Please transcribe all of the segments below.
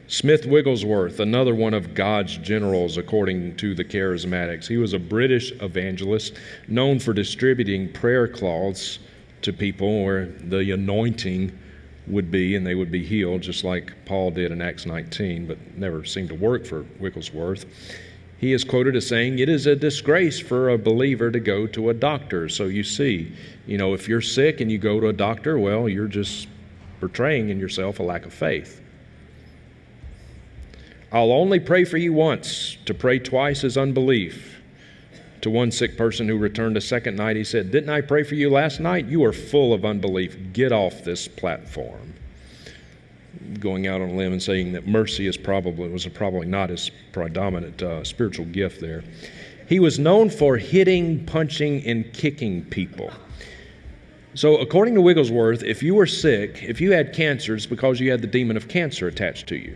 Smith Wigglesworth, another one of God's generals according to the Charismatics. He was a British evangelist known for distributing prayer cloths to people where the anointing would be and they would be healed, just like Paul did in Acts 19, but never seemed to work for Wigglesworth. He is quoted as saying, "It is a disgrace for a believer to go to a doctor." So you see, if you're sick and you go to a doctor, well, you're just portraying in yourself a lack of faith. "I'll only pray for you once. To pray twice is unbelief." To one sick person who returned a second night, he said, "Didn't I pray for you last night? You are full of unbelief. Get off this platform." Going out on a limb and saying that mercy was probably not his predominant spiritual gift there. He was known for hitting, punching, and kicking people. So according to Wigglesworth, if you were sick, if you had cancer, it's because you had the demon of cancer attached to you.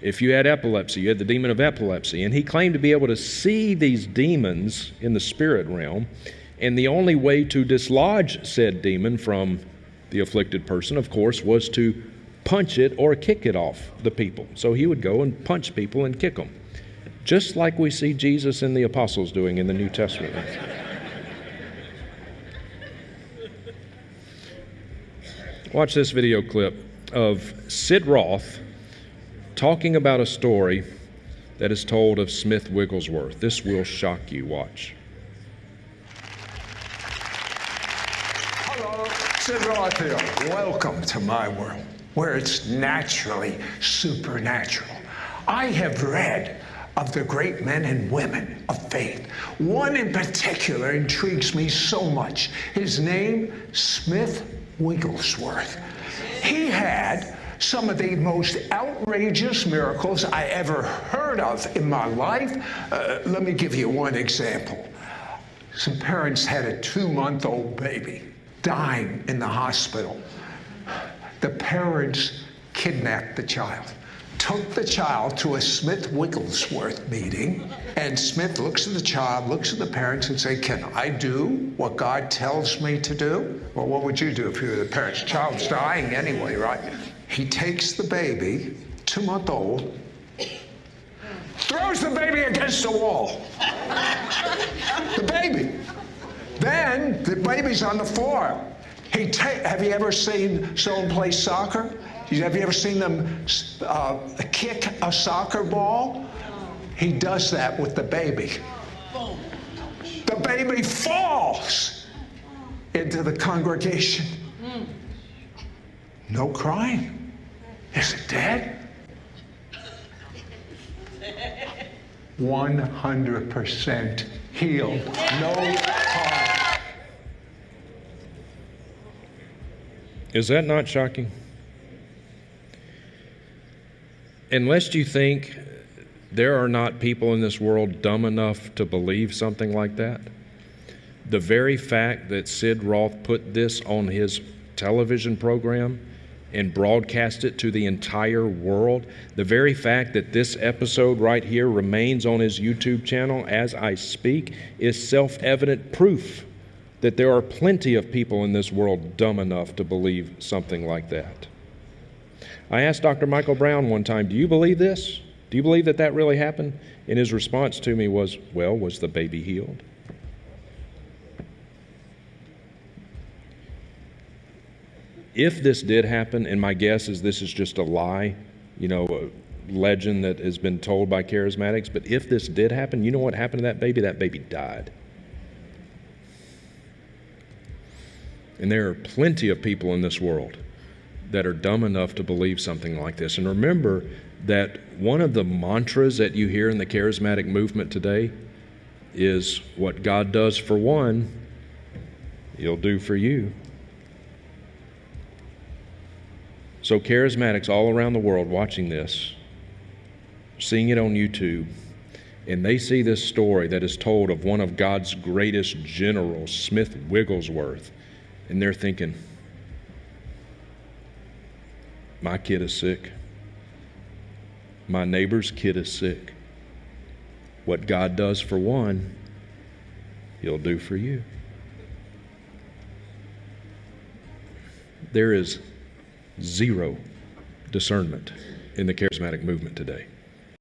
If you had epilepsy, you had the demon of epilepsy. And he claimed to be able to see these demons in the spirit realm. And the only way to dislodge said demon from the afflicted person, of course, was to punch it or kick it off the people. So he would go and punch people and kick them, just like we see Jesus and the apostles doing in the New Testament. Watch this video clip of Sid Roth talking about a story that is told of Smith Wigglesworth. This will shock you. Watch. Hello, Sid Roth here. Welcome to my world, where it's naturally supernatural. I have read of the great men and women of faith. One in particular intrigues me so much. His name, Smith Wigglesworth. He had some of the most outrageous miracles I ever heard of in my life. Let me give you one example. Some parents had a 2-month-old baby dying in the hospital. The parents kidnapped the child, took the child to a Smith Wigglesworth meeting, and Smith looks at the child, looks at the parents, and says, "Can I do what God tells me to do?" Well, what would you do if you were the parents? The child's dying anyway, right? He takes the baby, 2-month-old, throws the baby against the wall. The baby. Then the baby's on the floor. Have you ever seen someone play soccer? Have you ever seen them kick a soccer ball? He does that with the baby. The baby falls into the congregation. No crying. Is it dead? 100% healed. No harm. Is that not shocking? Unless you think there are not people in this world dumb enough to believe something like that, the very fact that Sid Roth put this on his television program and broadcast it to the entire world, the very fact that this episode right here remains on his YouTube channel as I speak, is self-evident proof that there are plenty of people in this world dumb enough to believe something like that. I asked Dr. Michael Brown one time, "Do you believe this? Do you believe that that really happened?" And his response to me was, "Well, was the baby healed?" If this did happen, and my guess is this is just a lie, a legend that has been told by charismatics, but if this did happen, you know what happened to that baby? That baby died. And there are plenty of people in this world that are dumb enough to believe something like this. And remember that one of the mantras that you hear in the charismatic movement today is, what God does for one, He'll do for you. So charismatics all around the world watching this, seeing it on YouTube, and they see this story that is told of one of God's greatest generals, Smith Wigglesworth, and they're thinking, my kid is sick. My neighbor's kid is sick. What God does for one, He'll do for you. There is zero discernment in the charismatic movement today.